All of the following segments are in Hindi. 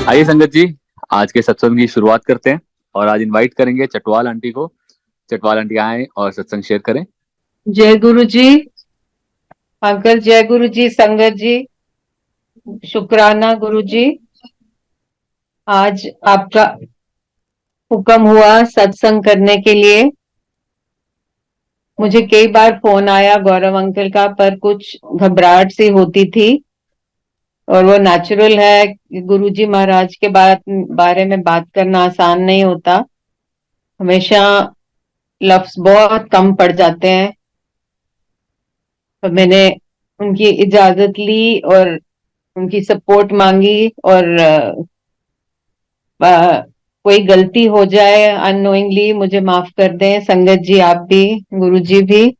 आइए संगत जी, आज के सत्संग की शुरुआत करते हैं और आज इनवाइट करेंगे चटवाल आंटी को। चटवाल आंटी आए और सत्संग शेयर करें। जय गुरु जी। अंकल जय गुरु जी। संगत जी शुक्राना गुरु जी। आज आपका हुक्म हुआ सत्संग करने के लिए। मुझे कई बार फोन आया गौरव अंकल का, पर कुछ घबराहट सी होती थी। और वो नेचुरल है कि गुरु जी महाराज के बारे में बात करना आसान नहीं होता। हमेशा लफ्ज बहुत कम पड़ जाते हैं। तो मैंने उनकी इजाजत ली और उनकी सपोर्ट मांगी। और कोई गलती हो जाए अननोइंगली मुझे माफ कर दें संगत जी, आप भी, गुरु जी भी।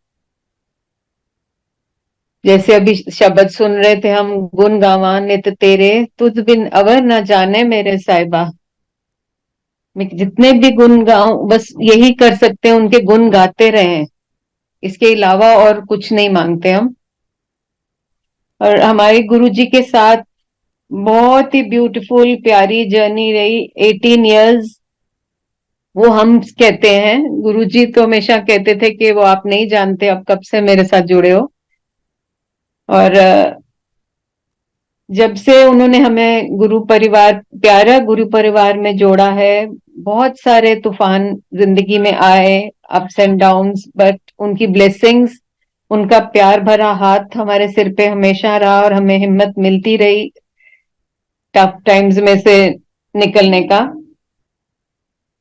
जैसे अभी शब्द सुन रहे थे हम, गुण गावा नित तेरे, तुझ बिन अवर न जाने मेरे साहिबा। मैं जितने भी गुण गाऊं बस यही कर सकते हैं, उनके गुण गाते रहें। इसके अलावा और कुछ नहीं मांगते हम। और हमारे गुरु जी के साथ बहुत ही ब्यूटीफुल प्यारी जर्नी रही, 18 इयर्स। वो हम कहते हैं, गुरुजी तो हमेशा कहते थे कि वो आप नहीं जानते आप कब से मेरे साथ जुड़े हो। और जब से उन्होंने हमें गुरु परिवार, प्यारा गुरु परिवार में जोड़ा है, बहुत सारे तूफान जिंदगी में आए, अप्स एंड डाउन्स, बट उनकी ब्लेसिंग्स, उनका प्यार भरा हाथ हमारे सिर पे हमेशा रहा और हमें हिम्मत मिलती रही टफ टाइम्स में से निकलने का।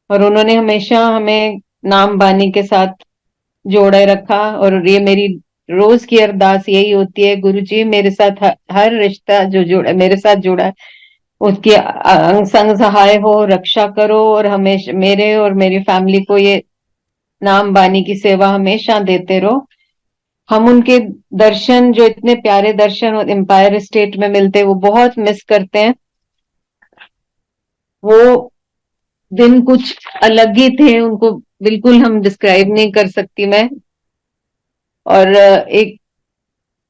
और उन्होंने हमेशा हमें नाम बानी के साथ जोड़े रखा। और ये मेरी रोज की अरदास यही होती है, गुरु जी मेरे साथ हर रिश्ता जो जुड़ा मेरे साथ जुड़ा है उसकी अंग संग सहाय हो, रक्षा करो और हमेशा मेरे और मेरी फैमिली को ये नाम बानी की सेवा हमेशा देते रहो। हम उनके दर्शन, जो इतने प्यारे दर्शन एम्पायर स्टेट में मिलते, वो बहुत मिस करते हैं। वो दिन कुछ अलग ही थे, उनको बिल्कुल हम डिस्क्राइब नहीं कर सकती मैं। और एक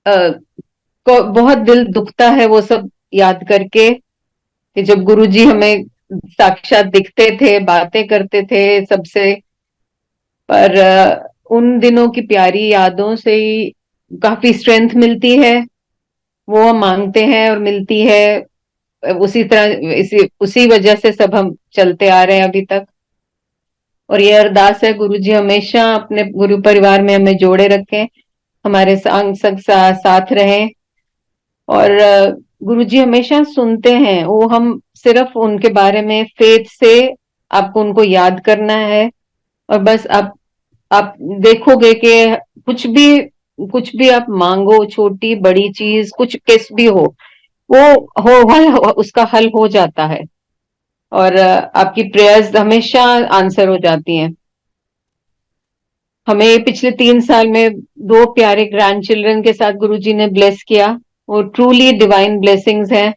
को बहुत दिल दुखता है वो सब याद करके, कि जब गुरुजी हमें साक्षात दिखते थे, बातें करते थे सबसे। पर उन दिनों की प्यारी यादों से ही काफी स्ट्रेंथ मिलती है। वो हम मांगते हैं और मिलती है। उसी तरह उसी वजह से सब हम चलते आ रहे हैं अभी तक। और ये अरदास है, गुरु जी हमेशा अपने गुरु परिवार में हमें जोड़े रखें, हमारे संग संग साथ रहें। और गुरु जी हमेशा सुनते हैं, वो हम सिर्फ उनके बारे में फेथ से आपको उनको याद करना है। और बस आप देखोगे कि कुछ भी कुछ भी आप मांगो, छोटी बड़ी चीज कुछ किस भी वो उसका हल हो जाता है। और आपकी प्रेयर्स हमेशा आंसर हो जाती हैं। हमें पिछले 3 साल में दो प्यारे ग्रैंड चिल्ड्रन के साथ गुरुजी ने ब्लेस किया। वो ट्रूली डिवाइन ब्लेसिंग्स हैं।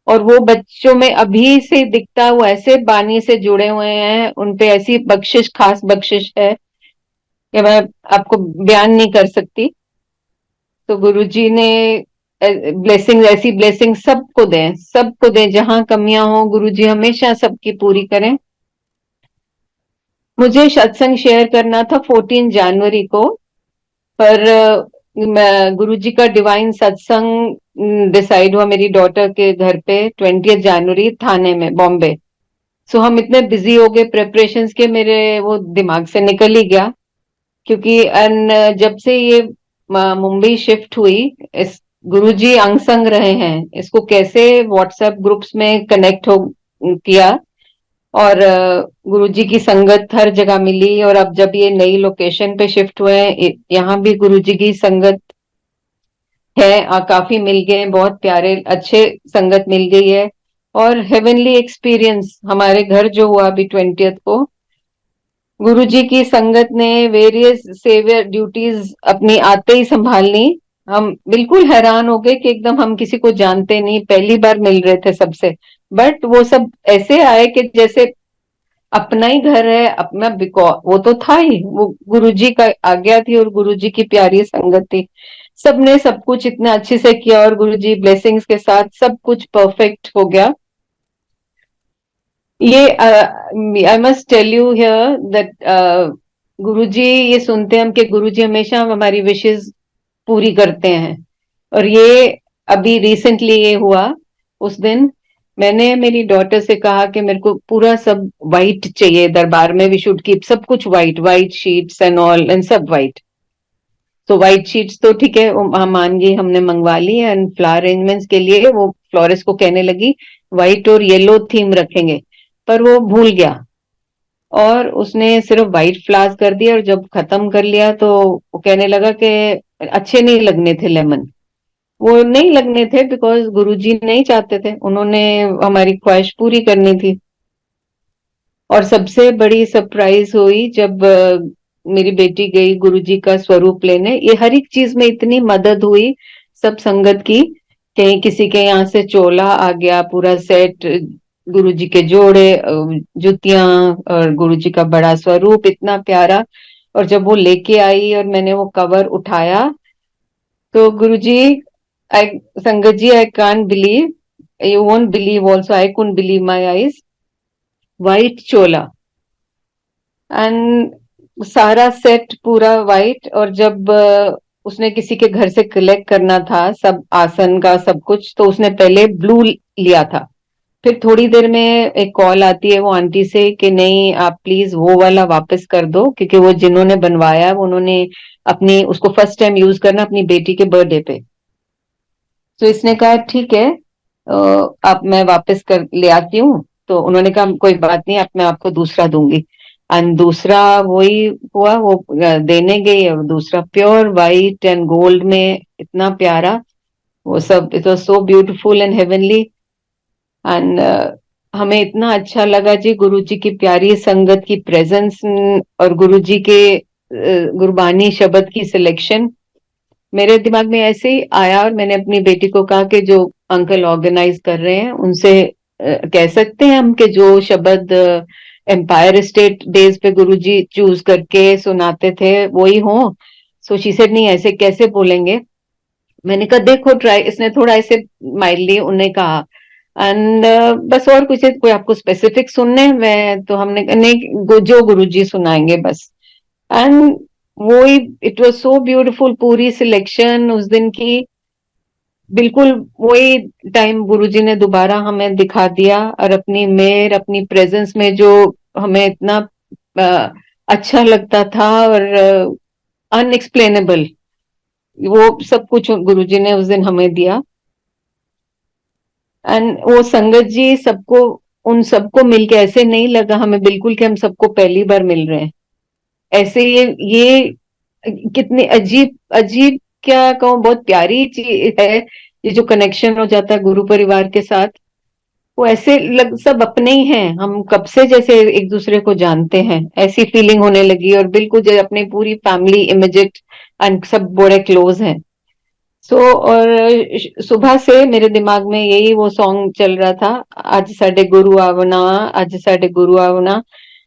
और वो बच्चों में अभी से दिखता है, वो ऐसे बानी से जुड़े हुए हैं, उनपे ऐसी बख्शिश, खास बख्शिश है कि मैं आपको बयान नहीं कर सकती। तो गुरुजी ने ब्लेसिंग, ऐसी ब्लेसिंग सबको दें, सबको दें। जहां कमियां हो गुरुजी हमेशा सबकी पूरी करें। मुझे सत्संग शेयर करना था 14 जनवरी को, पर गुरुजी का डिवाइन सत्संग डिसाइड हुआ मेरी डॉटर के घर पे 20 जनवरी, थाने में, बॉम्बे। सो हम इतने बिजी हो गए प्रेपरेशंस के, मेरे वो दिमाग से निकल ही गया। क्योंकि जब से ये मुंबई शिफ्ट हुई, इस गुरुजी अंग संग रहे हैं, इसको कैसे व्हाट्सएप ग्रुप्स में कनेक्ट हो किया। और गुरुजी की संगत हर जगह मिली। और अब जब ये नई लोकेशन पे शिफ्ट हुए हैं, यहाँ भी गुरुजी की संगत है, काफी मिल गए, बहुत प्यारे अच्छे संगत मिल गई है। और हेवनली एक्सपीरियंस हमारे घर जो हुआ अभी 20th को, गुरुजी की संगत ने वेरियस सेवियर ड्यूटीज अपनी आते ही संभालनी। हम बिल्कुल हैरान हो गए कि एकदम हम किसी को जानते नहीं, पहली बार मिल रहे थे सबसे। बट वो सब ऐसे आए कि जैसे अपना ही घर है अपना, वो तो था ही, वो गुरुजी का आज्ञा थी और गुरुजी की प्यारी संगत थी। सबने सब कुछ इतना अच्छे से किया और गुरुजी ब्लेसिंग्स के साथ सब कुछ परफेक्ट हो गया। ये I must tell you here that Guruji, ये सुनते हैं हम कि गुरुजी हमेशा हमारी विशेस पूरी करते हैं। और ये अभी रिसेंटली ये हुआ। उस दिन मैंने मेरी डॉटर से कहा कि मेरे को पूरा सब वाइट चाहिए दरबार में, वी शुड कीप सब कुछ white, white sheets and all and सब वाइट। तो वाइट शीट्स तो ठीक है, हम मान गए, हमने मंगवा ली। एंड फ्लावर अरेंजमेंट्स के लिए वो फ्लोरिस्ट को कहने लगी व्हाइट और येलो थीम रखेंगे, पर वो भूल गया और उसने सिर्फ व्हाइट फ्लावर्स कर दिया। और जब खत्म कर लिया तो वो कहने लगा कि अच्छे नहीं लगने थे लेमन। वो नहीं लगने थे बिकॉज गुरुजी नहीं चाहते थे, उन्होंने हमारी ख्वाहिश पूरी करनी थी। और सबसे बड़ी सरप्राइज हुई जब मेरी बेटी गई गुरुजी का स्वरूप लेने। ये हर एक चीज में इतनी मदद हुई सब संगत की। कहीं किसी के यहाँ से चोला आ गया पूरा सेट, गुरुजी के जोड़े, जुतियां, और गुरुजी का बड़ा स्वरूप इतना प्यारा। और जब वो लेके आई और मैंने वो कवर उठाया तो Guruji, I, Sangat ji, I can't believe, you won't believe also, I couldn't believe my eyes. White चोला एंड सारा सेट पूरा वाइट। और जब उसने किसी के घर से कलेक्ट करना था सब आसन का सब कुछ, तो उसने पहले ब्लू लिया था। फिर थोड़ी देर में एक कॉल आती है वो आंटी से कि नहीं, आप प्लीज वो वाला वापस कर दो, क्योंकि वो जिन्होंने बनवाया उन्होंने अपनी उसको फर्स्ट टाइम यूज करना अपनी बेटी के बर्थडे पे। तो इसने कहा ठीक है, अब मैं वापस कर ले आती हूँ। तो उन्होंने कहा कोई बात नहीं, अब मैं आपको दूसरा दूंगी। एंड दूसरा वही हुआ, वो देने गई और दूसरा प्योर वाइट एंड गोल्ड में इतना प्यारा। वो सब it was so beautiful and heavenly. And हमें इतना अच्छा लगा जी, गुरुजी की प्यारी संगत की प्रेजेंस और गुरुजी के गुरबानी शब्द की सिलेक्शन मेरे दिमाग में ऐसे ही आया। और मैंने अपनी बेटी को कहा कि जो अंकल ऑर्गेनाइज कर रहे हैं उनसे कह सकते हैं हम कि जो शब्द एम्पायर स्टेट डेज पे गुरुजी चूज करके सुनाते थे वही हो। सो शी सेड नहीं, ऐसे कैसे बोलेंगे। मैंने कहा देखो ट्राई, इसने थोड़ा ऐसे माइल्डली उन्हें कहा। एंड बस, और कुछ है, कोई आपको स्पेसिफिक सुनने हैं? मैं तो हमने कहा, नहीं, जो गुरुजी सुनाएंगे बस। एंड वो ही, इट वाज सो ब्यूटीफुल पूरी सिलेक्शन उस दिन की। बिल्कुल वही टाइम गुरुजी ने दोबारा हमें दिखा दिया और अपनी मेहर, अपनी प्रेजेंस में जो हमें इतना अ, अच्छा लगता था और अनएक्सप्लेनेबल, वो सब कुछ गुरुजी ने उस दिन हमें दिया। एंड वो संगत जी सबको, उन सबको मिलके ऐसे नहीं लगा हमें बिल्कुल कि हम सबको पहली बार मिल रहे हैं। ऐसे ये कितनी अजीब अजीब, क्या कहूँ, बहुत प्यारी चीज है ये जो कनेक्शन हो जाता है गुरु परिवार के साथ। वो ऐसे सब अपने ही हैं, हम कब से जैसे एक दूसरे को जानते हैं ऐसी फीलिंग होने लगी। और बिल्कुल जैसे अपनी पूरी फैमिली इमिजिएट एंड सब बड़े क्लोज हैं। और सुबह से मेरे दिमाग में यही वो सॉन्ग चल रहा था, आज साडे गुरु आवना, आज साडे गुरु आवना।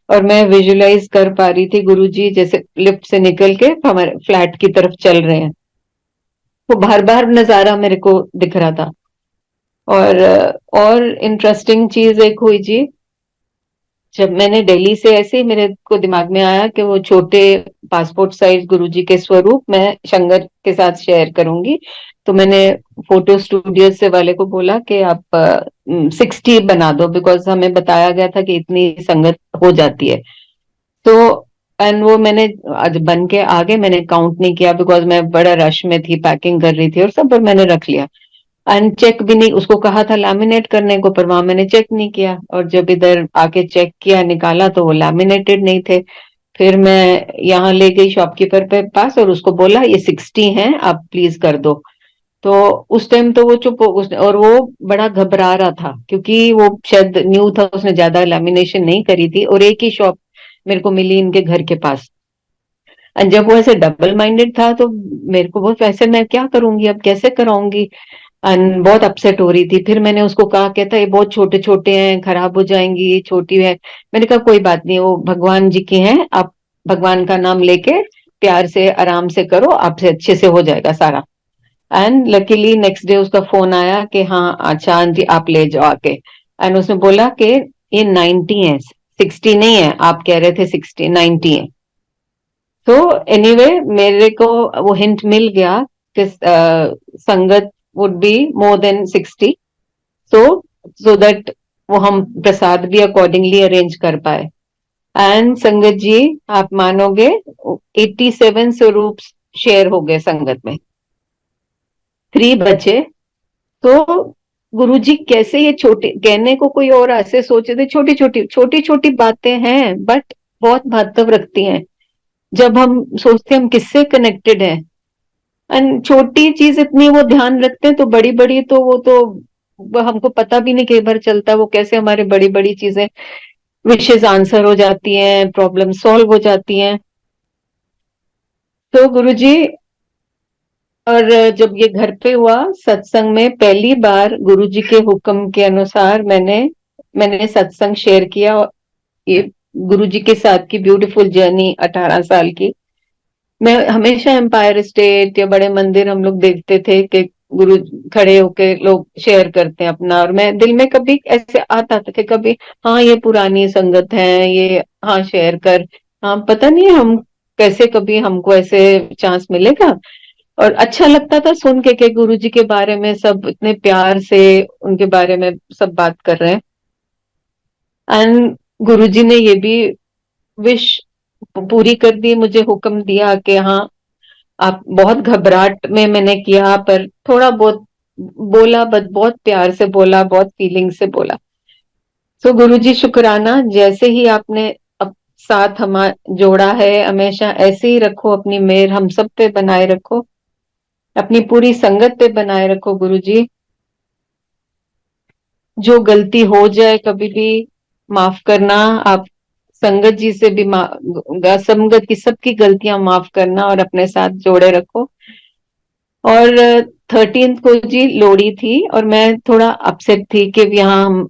और मैं विजुलाइज कर पा रही थी गुरुजी जैसे लिफ्ट से निकल के हमारे फ्लैट की तरफ चल रहे हैं। वो बार बार नजारा मेरे को दिख रहा था। और इंटरेस्टिंग चीज एक हुई जी, जब मैंने दिल्ली से ऐसे ही मेरे को दिमाग में आया कि वो छोटे पासपोर्ट साइज गुरुजी के स्वरूप मैं शंकर के साथ शेयर करूंगी। तो मैंने फोटो स्टूडियो से वाले को बोला कि आप 60 बना दो, बिकॉज हमें बताया गया था कि इतनी संगत हो जाती है। तो एंड वो मैंने आज बन के आगे मैंने काउंट नहीं किया बिकॉज मैं बड़ा रश में थी, पैकिंग कर रही थी और सब, पर मैंने रख लिया। एंड चेक भी नहीं, उसको कहा था लैमिनेट करने को, पर वहां मैंने चेक नहीं किया। और जब इधर आके चेक किया निकाला तो वो लैमिनेटेड नहीं थे। फिर मैं यहाँ ले गई शॉपकीपर पे पास और उसको बोला ये 60 हैं, आप प्लीज कर दो। तो उस टाइम तो वो चुप और वो बड़ा घबरा रहा था क्योंकि वो शायद न्यू था, उसने ज्यादा लैमिनेशन नहीं करी थी और एक ही शॉप मेरे को मिली इनके घर के पास। एंड जब वो ऐसे डबल माइंडेड था तो मेरे को बहुत, वैसे मैं क्या करूंगी, अब कैसे कराऊंगी। एंड बहुत अपसेट हो रही थी। फिर मैंने उसको कहा, कहता ये बहुत छोटे छोटे हैं, खराब हो जाएंगी, ये छोटी है। मैंने कहा कोई बात नहीं, वो भगवान जी की हैं, आप भगवान का नाम लेके प्यार से आराम से करो, आपसे अच्छे से हो जाएगा सारा। एंड लकीली नेक्स्ट डे उसका फोन आया कि हाँ अच्छा आंटी आप ले जाओ आके। एंड उसने बोला कि ये 90 है, 60 नहीं है, आप कह रहे थे 60, 90 है। तो एनीवे मेरे को वो हिंट मिल गया कि संगत would be more than 60, so so that वो हम प्रसाद भी अकॉर्डिंगली अरेंज कर पाए। एंड संगत जी, आप मानोगे 87 स्वरूप शेयर हो गए संगत में, 3 बचे। तो गुरुजी कैसे ये छोटे, कहने को कोई और ऐसे सोचे थे, छोटी छोटी बातें हैं बट बहुत महत्व रखती हैं। जब हम सोचते हैं हम किससे कनेक्टेड हैं, एंड छोटी चीज इतनी वो ध्यान रखते हैं, तो बड़ी बड़ी तो वो हमको पता भी नहीं कई बार चलता वो कैसे हमारे बड़ी बड़ी चीजें विशेष आंसर हो जाती हैं, प्रॉब्लम सॉल्व हो जाती हैं। तो गुरुजी, और जब ये घर पे हुआ सत्संग में पहली बार गुरुजी के हुक्म के अनुसार मैंने सत्संग शेयर किया। ये गुरुजी के साथ की ब्यूटीफुल जर्नी 18 साल की। मैं हमेशा एम्पायर स्टेट या बड़े मंदिर हम लोग देखते थे कि गुरु खड़े होके लोग शेयर करते हैं अपना, और मैं दिल में कभी ऐसे आता था कि कभी हाँ ये पुरानी संगत है, ये हाँ शेयर कर, हाँ पता नहीं हम कैसे कभी हमको ऐसे चांस मिलेगा। और अच्छा लगता था सुन के गुरु जी के बारे में सब इतने प्यार से उनके बारे में सब बात कर रहे हैं। एंड गुरु जी ने ये भी विश पूरी कर दी, मुझे हुक्म दिया कि हाँ आप, बहुत घबराहट में मैंने किया पर थोड़ा बहुत बोला, बट बहुत प्यार से बोला, बहुत फीलिंग से बोला। सो गुरु जी शुक्राना, जैसे ही आपने अब साथ हम जोड़ा है, हमेशा ऐसे ही रखो, अपनी मेहर हम सब पे बनाए रखो, अपनी पूरी संगत पे बनाए रखो गुरु जी। जो गलती हो जाए कभी भी माफ करना, आप संगत जी से भी संगत की सबकी गलतियां माफ करना और अपने साथ जोड़े रखो। और 13th को जी लोहड़ी थी, और मैं थोड़ा अपसेट थी कि यहाँ हम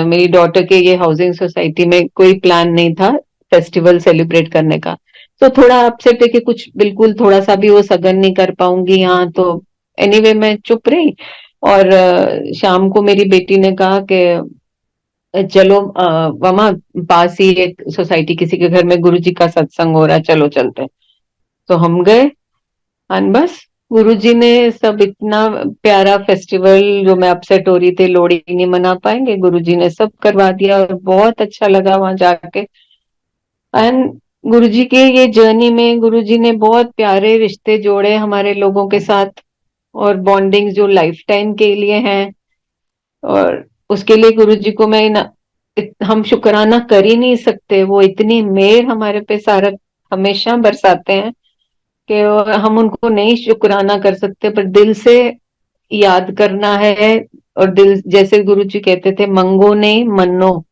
मेरी डॉटर के ये हाउसिंग सोसाइटी में कोई प्लान नहीं था फेस्टिवल सेलिब्रेट करने का। तो थोड़ा अपसेट है कि कुछ बिल्कुल थोड़ा सा भी वो सगन नहीं कर पाऊंगी यहाँ। तो एनीवे मैं चुप रही, और शाम को मेरी बेटी ने कहा कि चलो मामा, पास ही एक सोसाइटी किसी के घर में गुरुजी का सत्संग हो रहा है, चलो चलते हैं। तो हम गए, और बस गुरुजी ने सब इतना प्यारा फेस्टिवल, जो मैं अपसेट हो रही थी लोहड़ी नहीं मना पाएंगे, गुरुजी ने सब करवा दिया और बहुत अच्छा लगा वहां जाके। एंड गुरुजी के ये जर्नी में गुरुजी ने बहुत प्यारे रिश्ते जोड़े हमारे लोगों के साथ, और बॉन्डिंग जो लाइफ टाइम के लिए हैं। और उसके लिए गुरुजी को मैं हम शुक्राना कर ही नहीं सकते, वो इतनी मेहर हमारे पे सारा हमेशा बरसाते हैं कि हम उनको नहीं शुक्राना कर सकते, पर दिल से याद करना है। और दिल, जैसे गुरुजी कहते थे, मंगो नहीं मन्नो।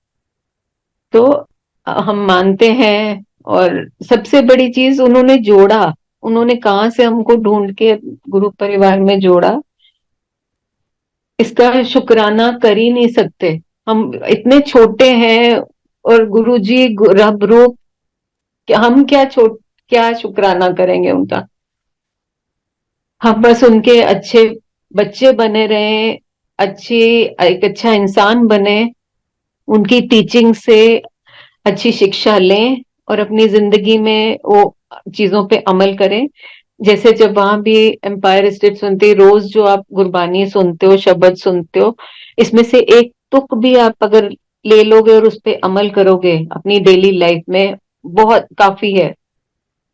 तो हम मानते हैं। और सबसे बड़ी चीज उन्होंने जोड़ा, उन्होंने कहाँ से हमको ढूंढ के गुरु परिवार में जोड़ा, इसका शुक्राना कर ही नहीं सकते। हम इतने छोटे हैं, और गुरुजी रब रूप, हम क्या शुक्राना करेंगे उनका। हम बस उनके अच्छे बच्चे बने रहे, अच्छी एक अच्छा इंसान बने, उनकी टीचिंग से अच्छी शिक्षा लें और अपनी जिंदगी में वो चीजों पे अमल करें। जैसे जब वहां भी एम्पायर स्टेट सुनते, रोज जो आप गुरबानी सुनते हो, शब्द सुनते हो, इसमें से एक तुक भी आप अगर ले लोगे और उस पे अमल करोगे अपनी डेली लाइफ में, बहुत काफी है।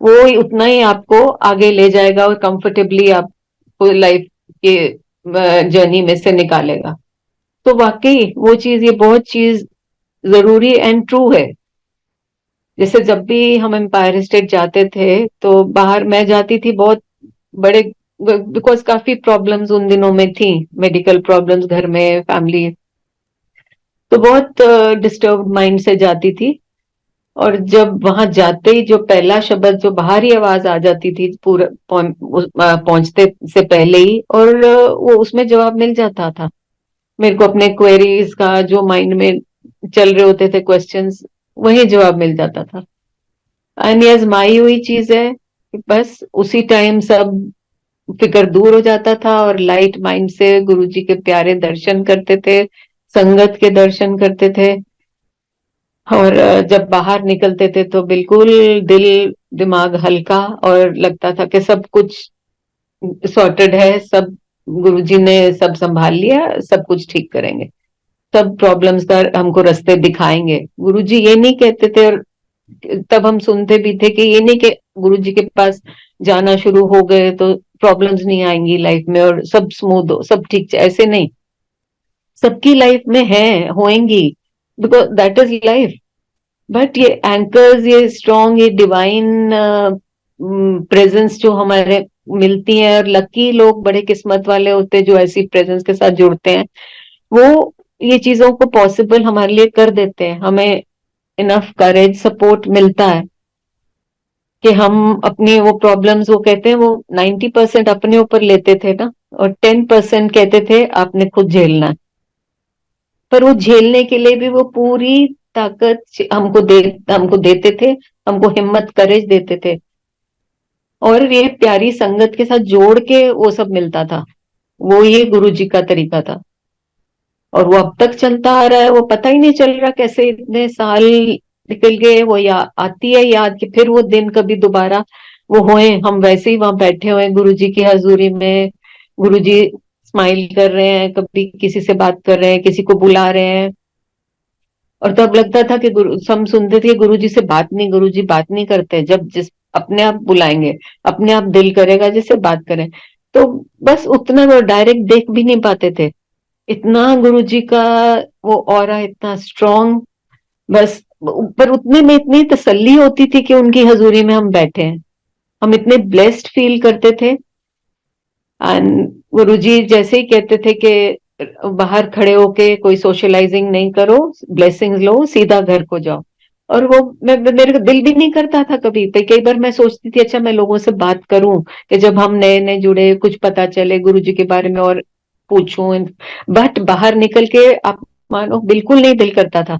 वो ही उतना ही आपको आगे ले जाएगा और कंफर्टेबली आपको लाइफ के जर्नी में से निकालेगा। तो वाकई वो चीज, ये बहुत चीज जरूरी एंड ट्रू है। जैसे जब भी हम एम्पायर स्टेट जाते थे, तो बाहर मैं जाती थी बहुत बड़े, बिकॉज काफी प्रॉब्लम्स उन दिनों में थी, मेडिकल प्रॉब्लम्स घर में, फैमिली, तो बहुत डिस्टर्ब माइंड से जाती थी। और जब वहां जाते ही जो पहला शब्द, जो बाहरी आवाज आ जाती थी पूरा पहुंचते से पहले ही, और वो उसमें जवाब मिल जाता था मेरे को, अपने क्वेरीज का जो माइंड में चल रहे होते थे क्वेश्चंस, वही जवाब मिल जाता था। एंड ये आजमाई हुई चीज है कि बस उसी टाइम सब फिक्र दूर हो जाता था, और लाइट माइंड से गुरुजी के प्यारे दर्शन करते थे, संगत के दर्शन करते थे। और जब बाहर निकलते थे तो बिल्कुल दिल दिमाग हल्का, और लगता था कि सब कुछ सॉर्टेड है, सब गुरुजी ने सब संभाल लिया, सब कुछ ठीक करेंगे, सब प्रॉब्लम्स का हमको रास्ते दिखाएंगे। गुरुजी ये नहीं कहते थे, और तब हम सुनते भी थे कि ये नहीं कि गुरुजी के पास जाना शुरू हो गए तो प्रॉब्लम्स नहीं आएंगी लाइफ में और सब स्मूथ हो, सब ठीक, ऐसे नहीं, सबकी लाइफ में है, होएंगी, because that is life. But ये एंकर्स, ये स्ट्रॉन्ग, ये डिवाइन प्रेजेंस जो हमारे मिलती है, और लकी लोग बड़े किस्मत वाले होते हैं जो ऐसी प्रेजेंस के साथ जुड़ते हैं, वो ये चीजों को पॉसिबल हमारे लिए कर देते हैं। हमें इनफ करेज, सपोर्ट मिलता है कि हम अपनी वो प्रॉब्लम्स, वो कहते हैं वो 90% अपने ऊपर लेते थे ना, और 10% कहते थे आपने खुद झेलना है। पर वो झेलने के लिए भी वो पूरी ताकत हमको देते थे, हमको हिम्मत, करेज देते थे, और ये प्यारी संगत के साथ जोड़ के वो सब मिलता था। वो ये गुरु जी का तरीका था, और वो अब तक चलता आ रहा है। वो पता ही नहीं चल रहा कैसे इतने साल निकल गए। वो आती है याद कि फिर वो दिन कभी दोबारा वो होए, हम वैसे ही वहां बैठे हुए गुरु जी की हजूरी में, गुरु जी स्माइल कर रहे हैं, कभी किसी से बात कर रहे हैं, किसी को बुला रहे हैं। और तब लगता था कि गुरु, हम सुनते थे गुरु जी से बात नहीं, गुरु जी बात नहीं करते, जब जिस अपने आप बुलाएंगे, अपने आप दिल करेगा जिससे बात करें। तो बस उतना, वो डायरेक्ट देख भी नहीं पाते थे, इतना गुरु जी का वो ऑरा इतना स्ट्रॉन्ग। बस पर उतने में इतनी तसल्ली होती थी कि उनकी हजूरी में हम बैठे हैं, हम इतने ब्लेस्ड फील करते थे। एंड गुरु जी जैसे ही कहते थे कि बाहर खड़े होके कोई सोशलाइजिंग नहीं करो, ब्लेसिंग्स लो, सीधा घर को जाओ। और वो मेरे को दिल भी नहीं करता था कभी, तो कई बार मैं सोचती थी अच्छा मैं लोगों से बात करूं, कि जब हम नए नए जुड़े कुछ पता चले गुरु जी के बारे में और पूछूं। बट बाहर निकल के आप मानो बिल्कुल नहीं दिल करता था।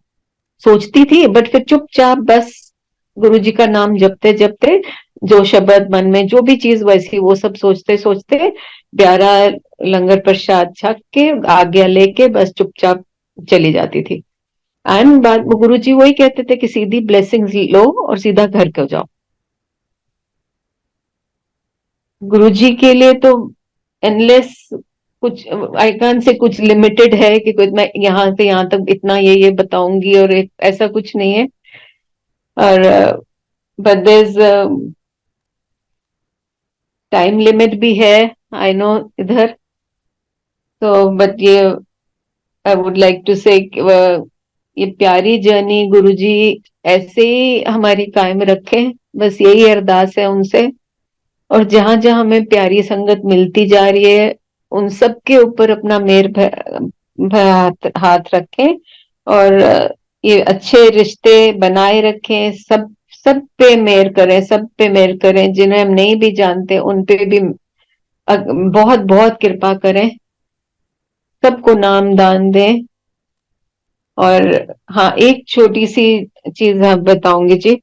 सोचती थी बट फिर चुपचाप बस गुरु जी का नाम जपते जपते, जो शब्द मन में जो भी चीज वैसी, वो सब सोचते सोचते, प्यारा लंगर प्रसाद छक के आज्ञा लेके बस चुपचाप चली जाती थी। एंड बाद गुरु जी वही कहते थे कि सीधी ब्लेसिंग्स लो और सीधा घर को जाओ। गुरु जी के लिए तो एनलेस कुछ, आई कांट से कुछ लिमिटेड है कि कुछ मैं यहाँ से यहाँ तक इतना ये बताऊंगी, और ऐसा कुछ नहीं है। और बट देयर टाइम लिमिट भी है, आई नो इधर। तो बट ये आई वुड लाइक टू से, ये प्यारी जर्नी गुरुजी ऐसे ही हमारी कायम रखें, बस यही अरदास है उनसे। और जहां जहां हमें प्यारी संगत मिलती जा रही है, उन सब के ऊपर अपना मेहर हाथ रखें, और ये अच्छे रिश्ते बनाए रखें, सब सब पे मेहर करें, सब पे मेहर करें, जिन्हें हम नहीं भी जानते उन पे भी बहुत बहुत कृपा करें, सबको नाम दान दें। और हाँ, एक छोटी सी चीज आप बताऊंगी जी।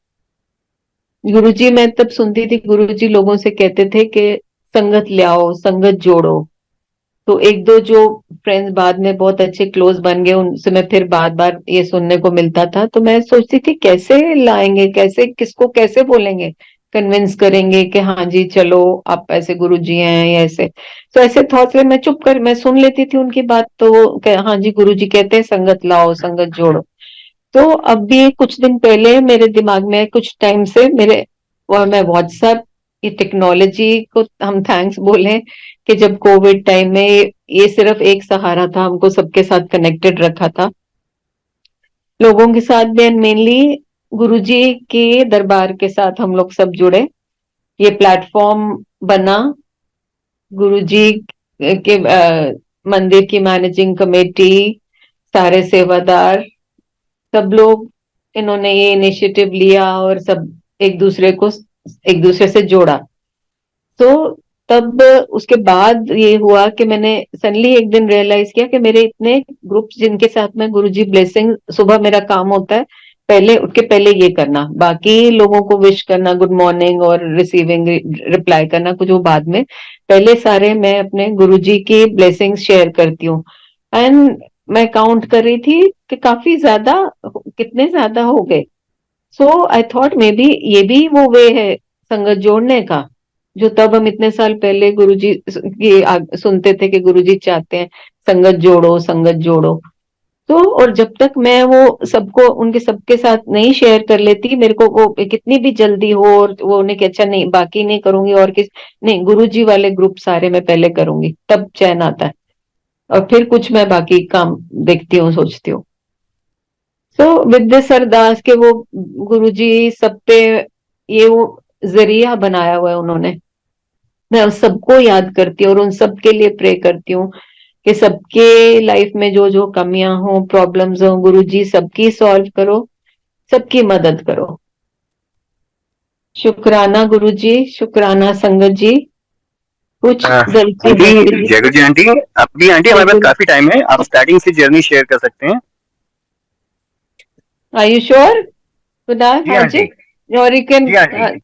गुरुजी, मैं तब सुनती थी गुरुजी लोगों से कहते थे कि संगत ले आओ, संगत जोड़ो। तो एक दो जो फ्रेंड्स बाद में बहुत अच्छे क्लोज बन गए, उनसे मैं फिर बार बार ये सुनने को मिलता था, तो मैं सोचती थी कैसे लाएंगे, कैसे किसको कैसे बोलेंगे, कन्विंस करेंगे कि हाँ जी चलो आप ऐसे गुरु जी हैं या ऐसे। तो ऐसे थॉट्स में मैं चुप कर मैं सुन लेती थी उनकी बात, तो हाँ जी गुरु जी कहते हैं संगत लाओ, संगत जोड़ो। तो अब भी कुछ दिन पहले मेरे दिमाग में कुछ टाइम से मेरे, और मैं व्हाट्सएप, ये टेक्नोलॉजी को हम थैंक्स बोले कि जब कोविड टाइम में ये सिर्फ एक सहारा था, हमको सबके साथ कनेक्टेड रखा था, लोगों के साथ भी, मेनली गुरुजी के दरबार के साथ हम लोग सब जुड़े। ये प्लेटफॉर्म बना गुरुजी के मंदिर की मैनेजिंग कमेटी, सारे सेवादार, सब लोग, इन्होंने ये इनिशिएटिव लिया और सब एक दूसरे से जोड़ा। तो तब उसके बाद ये हुआ कि मैंने सडनली एक दिन रियलाइज किया कि मेरे इतने ग्रुप्स जिनके साथ में गुरुजी ब्लेसिंग, सुबह मेरा काम होता है पहले उठ के पहले ये करना, बाकी लोगों को विश करना, गुड मॉर्निंग और रिसीविंग रिप्लाई करना कुछ वो बाद में, पहले सारे मैं अपने गुरुजी की ब्लेसिंग्स शेयर करती हूँ। एंड मैं काउंट कर रही थी कि काफी ज्यादा, कितने ज्यादा हो गए। सो आई थॉट मे बी ये भी वो वे है संगत जोड़ने का, जो तब हम इतने साल पहले गुरुजी की सुनते थे कि गुरुजी चाहते हैं संगत जोड़ो, संगत जोड़ो। तो और जब तक मैं वो सबको उनके सबके साथ नहीं शेयर कर लेती, मेरे को वो कितनी भी जल्दी हो और वो उन्हें कि अच्छा नहीं बाकी नहीं करूंगी और किस, नहीं गुरुजी वाले ग्रुप सारे मैं पहले करूंगी तब चैन आता है, और फिर कुछ मैं बाकी काम देखती हूँ, सोचती हूँ। तो विद्या सरदास के वो गुरुजी सब पे ये वो जरिया बनाया हुआ है उन्होंने। मैं उस सबको याद करती हूँ और उन सबके लिए प्रे करती हूँ कि सबके लाइफ में जो जो कमियां हो, प्रॉब्लम्स हो, गुरुजी सबकी सॉल्व करो, सबकी मदद करो। शुक्राना गुरुजी, शुक्राना संगत जी। कुछ गलती आंटी, है जयगुरु जी आंटी, अभी आंटी हमारे पास काफी टाइम है, आप स्टार्टिंग से जर्नी शेयर कर सकते हैं। Are you sure? गुनाह जी हाजिर, आंटी। और यू कैन, जी आंटी।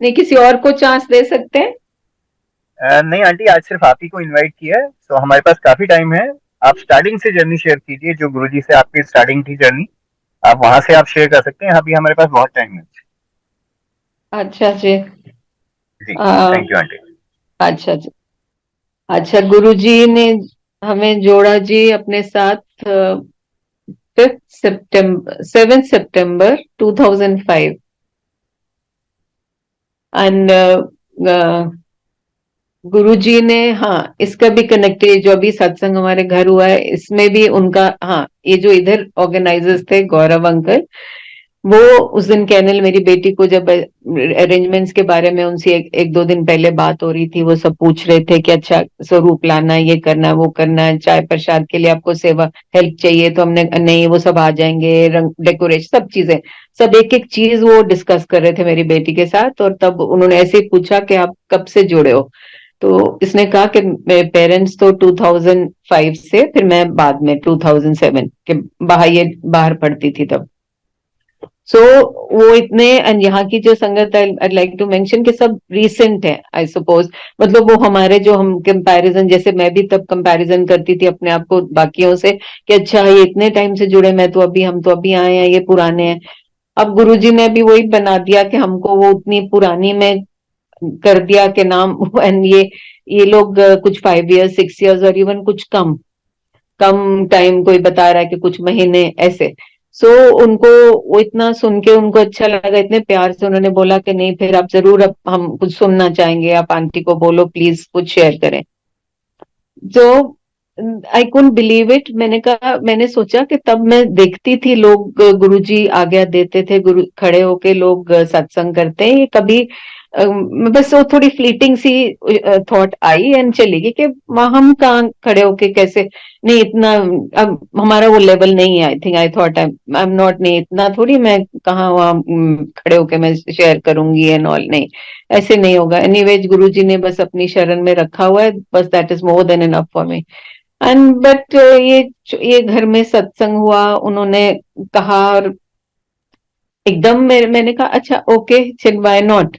नहीं किसी और को चांस दे सकते हैं? नहीं आंटी, आज सिर्फ आप ही को इनवाइट किया है, तो हमारे पास काफी टाइम है। आप स्टार्टिंग से जर्नी शेयर कीजिए, जो गुरुजी से आपकी स्टार्टिंग थी जर्नी, आप वहां से आप शेयर कर सकते हैं। अभी हमारे पास बहुत टाइम है। अच्छा जी। जी, आ, थैंक यू आंटी। अच्छा जी। अच्छा, गुरुजी ने हमें जोड़ा जी अपने साथ 7 सितंबर 2005। एंड गुरुजी ने, हाँ इसका भी कनेक्टेड जो अभी सत्संग हमारे घर हुआ है इसमें भी उनका, हाँ ये जो इधर ऑर्गेनाइजर्स थे गौरव अंकल, वो उस दिन कैनल मेरी बेटी को जब अरेंजमेंट्स के बारे में उनसे एक दो दिन पहले बात हो रही थी, वो सब पूछ रहे थे कि अच्छा स्वरूप लाना है, ये करना है, वो करना है, चाय प्रसाद के लिए आपको सेवा हेल्प चाहिए, तो हमने नहीं वो सब आ जाएंगे, रंग डेकोरेशन सब चीजें, सब एक एक चीज वो डिस्कस कर रहे थे मेरी बेटी के साथ। और तब उन्होंने ऐसे ही पूछा कि आप कब से जुड़े हो, तो इसने कहा कि मेरे पेरेंट्स तो 2005 से, फिर मैं बाद में 2007 के बाहर, ये बाहर पढ़ती थी तब। सो वो इतने, एंड यहाँ की जो संगत आई लाइक टू मेंशन कि सब रीसेंट है आई सपोज, मतलब वो हमारे जो हम कंपैरिजन, जैसे मैं भी तब कंपैरिजन करती थी अपने आप को बाकियों से कि अच्छा ये इतने टाइम से जुड़े, मैं तो अभी, हम तो अभी आए हैं, ये पुराने हैं। अब गुरुजी ने भी वही बना दिया कि हमको वो उतनी पुरानी में कर दिया के नाम एंड ये लोग कुछ 5 इयर्स 6 इयर्स और इवन कुछ कम कम टाइम, कोई बता रहा है कि कुछ महीने ऐसे। सो उनको वो इतना सुन के उनको अच्छा लगा, इतने प्यार से उन्होंने बोला कि नहीं फिर आप जरूर, अब हम कुछ सुनना चाहेंगे, आप आंटी को बोलो प्लीज कुछ शेयर करें। जो आई कुडंट बिलीव इट, मैंने कहा, मैंने सोचा कि तब मैं देखती थी लोग गुरुजी आज्ञा देते थे, गुरु खड़े होके लोग सत्संग करते हैं, ये कभी बस वो थोड़ी फ्लीटिंग सी थॉट आई एंड चली गई कि हम कहाँ खड़े होके कैसे, नहीं इतना, अब हमारा वो लेवल नहीं है, I think I thought I am not, नहीं इतना थोड़ी मैं कहाँ वहाँ खड़े होके मैं शेयर करूंगी एंड ऑल, नहीं ऐसे नहीं होगा। एनीवेज गुरुजी ने बस अपनी शरण में रखा हुआ है, बस that is more than enough for me. And but ये घर में सत्संग हुआ, उन्होंने कहा, और एकदम मैंने कहा अच्छा ओके चल व्हाई नॉट।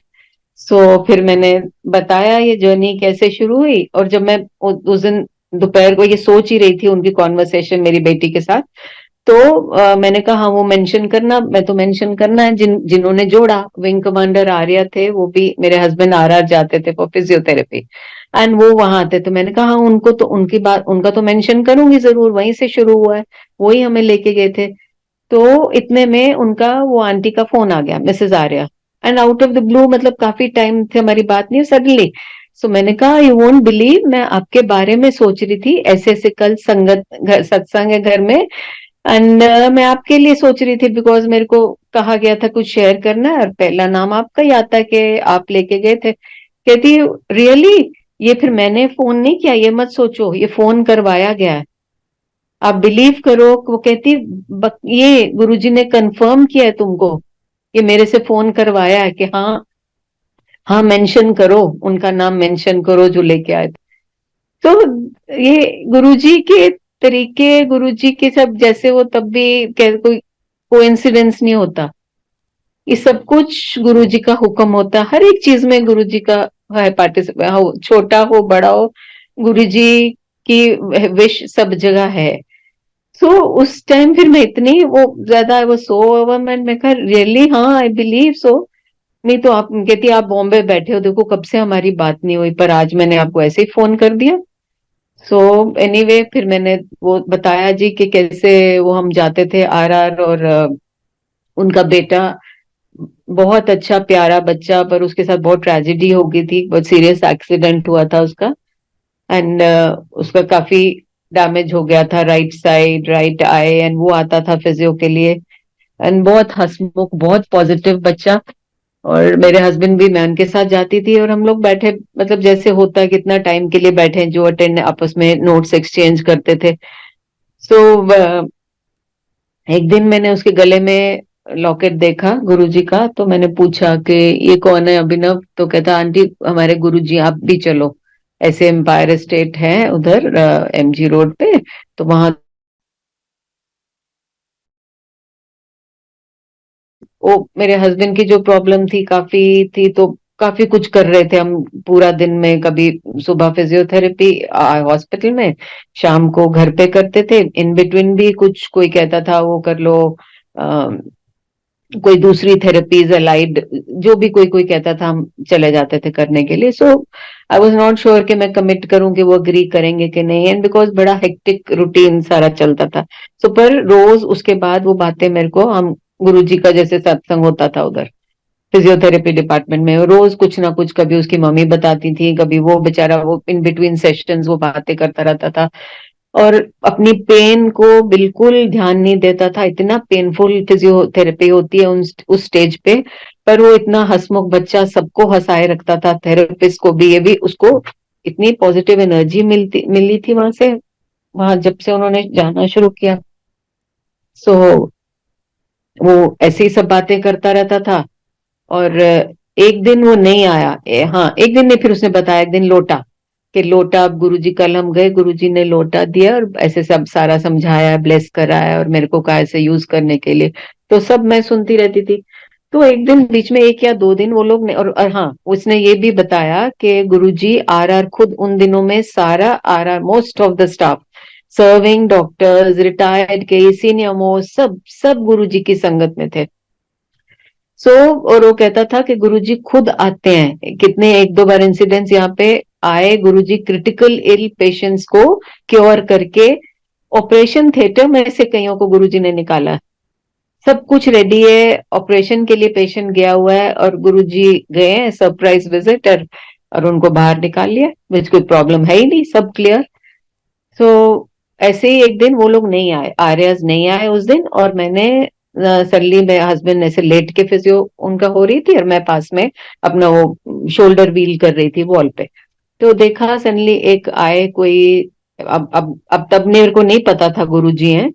सो फिर मैंने बताया ये जर्नी कैसे शुरू हुई, और जब मैं उस दिन दोपहर को ये सोच ही रही थी उनकी कॉन्वर्सेशन मेरी बेटी के साथ, तो मैंने कहा हाँ वो मेंशन करना, मैं तो मेंशन करना है जिन्होंने जोड़ा, विंग कमांडर आर्या थे, वो भी मेरे हस्बैंड आरआर जाते थे फॉर फिजियोथेरेपी, एंड वो वहां आते थे। मैंने कहा हाँ उनको तो, उनकी बात उनका तो मेंशन करूंगी जरूर, वहीं से शुरू हुआ है, वही हमें लेके गए थे। तो इतने में उनका वो आंटी का फोन आ गया, Mrs Arya, and out of the blue, मतलब काफी टाइम से हमारी बात नहीं, सडनली। सो मैंने कहा यू वोंट बिलीव, मैं आपके बारे में सोच रही थी, ऐसे ऐसे कल संगत सत्संग है घर में, एंड मैं आपके लिए सोच रही थी बिकॉज मेरे को कहा गया था कुछ शेयर करना है, और पहला नाम आपका ही आता है कि आप लेके गए थे। कहती रियली, ये फिर मैंने फोन नहीं किया, ये मत सोचो, ये फोन करवाया गया है, आप बिलीव करो। वो कहती ये गुरुजी ने कंफर्म किया है तुमको, ये मेरे से फोन करवाया है कि हाँ हाँ मेंशन करो, उनका नाम मेंशन करो जो लेके आए थे। तो ये गुरुजी के तरीके, गुरुजी के सब, जैसे वो तब भी कोई कोइंसिडेंस नहीं होता, ये सब कुछ गुरुजी का हुक्म होता है, हर एक चीज में गुरुजी का है पार्टिसिपेट, हो छोटा हो बड़ा हो, गुरुजी की विश सब जगह है। सो उस टाइम फिर मैं इतनी वो ज्यादा वो सो ओवरमेंट, मैं कहा रियली, हाँ आई बिलीव सो। नहीं तो आप कहती आप बॉम्बे बैठे हो, देखो कब से हमारी बात नहीं हुई, पर आज मैंने आपको ऐसे ही फोन कर दिया। सो एनीवे फिर मैंने वो बताया जी कि कैसे वो हम जाते थे आर और उनका बेटा बहुत अच्छा प्यारा बच्चा, पर उसके साथ बहुत ट्रेजेडी हो गई थी, बहुत सीरियस एक्सीडेंट हुआ था उसका। एंड उसका काफी डैमेज हो गया था, right side, right I, and वो आता था फिजियो के लिए। एंड बहुत हंसमुख, बहुत पॉजिटिव बच्चा। और मेरे हस्बैंड भी, मैं उनके साथ जाती थी और हम लोग बैठे, मतलब जैसे होता है कितना टाइम के लिए बैठे हैं, जो अटेंड आपस में नोट्स एक्सचेंज करते थे। सो एक दिन मैंने उसके गले में लॉकेट देखा गुरुजी का, तो मैंने पूछा कि ये कौन है अभिनव, तो कहता आंटी हमारे गुरुजी, आप भी चलो, ऐसे एम्पायर स्टेट है उधर एमजी रोड पे, तो वहां वो मेरे हस्बैंड की जो प्रॉब्लम थी काफी थी, तो काफी कुछ कर रहे थे हम पूरा दिन में, कभी सुबह फिजियोथेरेपी हॉस्पिटल में, शाम को घर पे करते थे, इन बिटवीन भी कुछ कोई कहता था वो कर लो, कोई दूसरी थेरेपीज अलाइड, जो भी कोई कोई कहता था हम चले जाते थे करने के लिए। सो आई वाज नॉट श्योर कि मैं कमिट करूं कि वो अग्री करेंगे कि नहीं, एंड बिकॉज बड़ा हेक्टिक रूटीन सारा चलता था। सो पर रोज उसके बाद वो बातें मेरे को, हम गुरुजी का जैसे सत्संग होता था उधर फिजियोथेरेपी डिपार्टमेंट में, रोज कुछ ना कुछ, कभी उसकी मम्मी बताती थी, कभी वो बेचारा वो इन बिटवीन सेशंस वो बातें करता रहता था, और अपनी पेन को बिल्कुल ध्यान नहीं देता था। इतना पेनफुल फिजियोथेरेपी होती है उस स्टेज पे, पर वो इतना हंसमुख बच्चा, सबको हंसाए रखता था, थेरेपिस्ट को भी, ये भी उसको इतनी पॉजिटिव एनर्जी मिली थी वहां से, वहां जब से उन्होंने जाना शुरू किया। सो वो ऐसे ही सब बातें करता रहता था। और एक दिन वो नहीं आया, हाँ एक दिन नहीं, फिर उसने बताया एक दिन लौटा, कि लोटा, अब गुरुजी कल हम गए, गुरुजी ने लोटा दिया और ऐसे सब सारा समझाया, ब्लेस कराया और मेरे को कहा ऐसे यूज करने के लिए, तो सब मैं सुनती रहती थी। तो एक दिन बीच में एक या दो दिन वो लोग ने, और हाँ उसने ये भी बताया कि गुरुजी आर खुद उन दिनों में सारा or most of the staff, serving doctors, retired के सीनियर मोस्ट, सब सब गुरुजी की संगत में थे। सो और वो कहता था कि गुरुजी खुद आते हैं, कितने एक दो बार इंसिडेंट्स यहाँ पे आए, गुरुजी क्रिटिकल इल पेशेंट्स को क्योर करके ऑपरेशन थिएटर में से कईयों को गुरुजी ने निकाला। सब कुछ रेडी है, ऑपरेशन के लिए पेशेंट गया हुआ है और गुरुजी गए हैं सरप्राइज विजिट, और उनको बाहर निकाल लिया, मुझे कोई प्रॉब्लम है ही नहीं, सब क्लियर। तो ऐसे ही एक दिन वो लोग नहीं आए, आर्यस नहीं आए उस दिन, और मैंने सडनली मेरे हस्बैंड ऐसे लेट के फिजियो उनका हो रही थी और मैं पास में अपना वो शोल्डर व्हील कर रही थी वॉल पे, तो देखा सडनली एक आए कोई, अब तब मेरे को नहीं पता था गुरुजी हैं,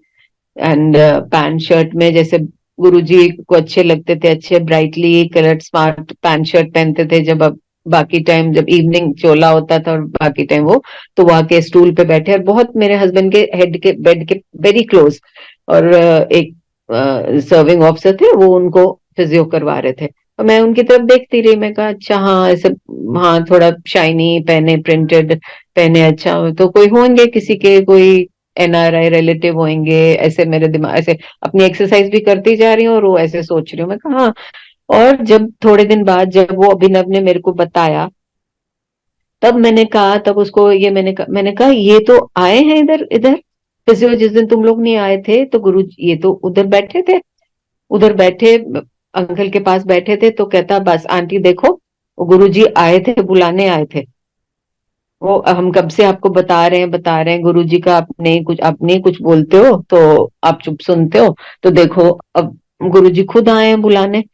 एंड पैंट शर्ट में, जैसे गुरुजी को अच्छे लगते थे, अच्छे brightly coloured smart pant shirt पहनते थे, जब अब बाकी टाइम जब इवनिंग चोला होता था और बाकी टाइम वो, तो वहां के स्टूल पे बैठे और बहुत मेरे हस्बैंड के हेड के बेड के वेरी क्लोज, और एक सर्विंग ऑफिसर थे, वो उनको फिजियो करवा रहे थे, और मैं उनकी तरफ देखती रही, मैं कहा अच्छा हाँ ऐसे, हाँ थोड़ा शाइनी पहने, प्रिंटेड पहने, अच्छा तो कोई होंगे किसी के कोई एनआरआई रिलेटिव होंगे, ऐसे मेरे दिमाग ऐसे, अपनी एक्सरसाइज भी करती जा रही हूँ और वो ऐसे सोच रही हूँ, मैं कहा हाँ। और जब थोड़े दिन बाद जब वो अभिनव ने मेरे को बताया, तब मैंने कहा, तब उसको ये मैंने कहा ये तो आए हैं इधर इधर फिजियो, जिस दिन तुम लोग नहीं आए थे तो गुरु ये तो उधर बैठे थे, उधर बैठे अंकल के पास बैठे थे, तो कहता बस आंटी देखो, वो गुरुजी आए थे, बुलाने आए थे, वो हम कब से आपको बता रहे हैं गुरुजी का, आप नहीं कुछ बोलते हो तो आप चुप सुनते हो, तो देखो अब गुरुजी खुद आए हैं बुलाने।